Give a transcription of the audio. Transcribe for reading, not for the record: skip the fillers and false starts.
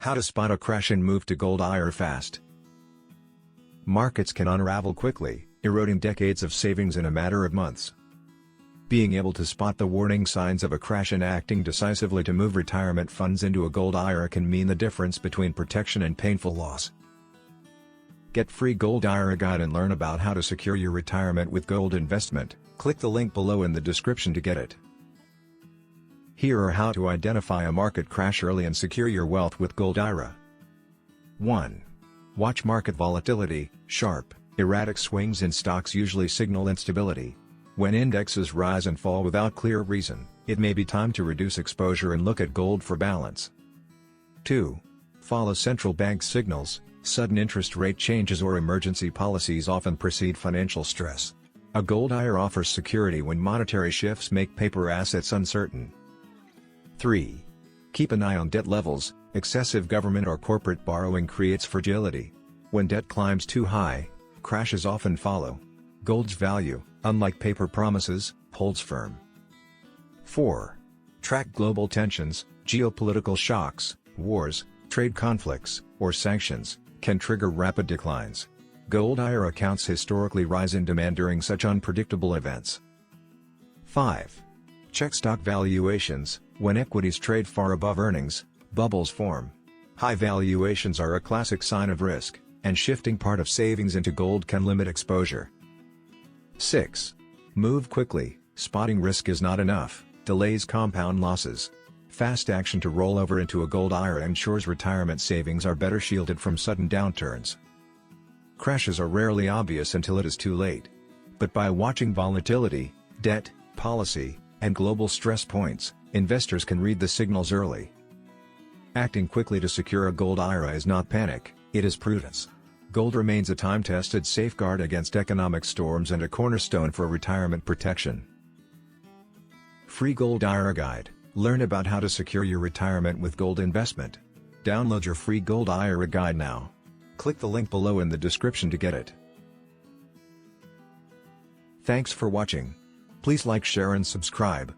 How to spot a crash and move to Gold IRA fast. Markets can unravel quickly, eroding decades of savings in a matter of months. Being able to spot the warning signs of a crash and acting decisively to move retirement funds into a Gold IRA can mean the difference between protection and painful loss. Get free Gold IRA guide and learn about how to secure your retirement with gold investment. Click the link below in the description to get it. Here are how to identify a market crash early and secure your wealth with Gold IRA. 1. Watch market volatility. Sharp, erratic swings in stocks usually signal instability. When indexes rise and fall without clear reason, it may be time to reduce exposure and look at gold for balance. 2. Follow central bank signals. Sudden interest rate changes or emergency policies often precede financial stress. A Gold IRA offers security when monetary shifts make paper assets uncertain. 3. Keep an eye on debt levels. Excessive government or corporate borrowing creates fragility. When debt climbs too high, crashes often follow. Gold's value, unlike paper promises, holds firm. 4. Track global tensions. Geopolitical shocks, wars, trade conflicts, or sanctions can trigger rapid declines. Gold IRA accounts historically rise in demand during such unpredictable events. 5. Check stock valuations. When equities trade far above earnings, bubbles form. High valuations are a classic sign of risk, and shifting part of savings into gold can limit exposure. 6. Move quickly. Spotting risk is not enough. Delays compound losses. Fast action to roll over into a Gold IRA ensures retirement savings are better shielded from sudden downturns. Crashes are rarely obvious until it is too late. But by watching volatility, debt, policy, and global stress points, investors can read the signals early. Acting quickly to secure a Gold IRA is not panic, it is prudence. Gold remains a time-tested safeguard against economic storms and a cornerstone for retirement protection. Free Gold IRA Guide. Learn about how to secure your retirement with gold investment. Download your free Gold IRA Guide now. Click the link below in the description to get it. Thanks for watching. Please like, share and subscribe.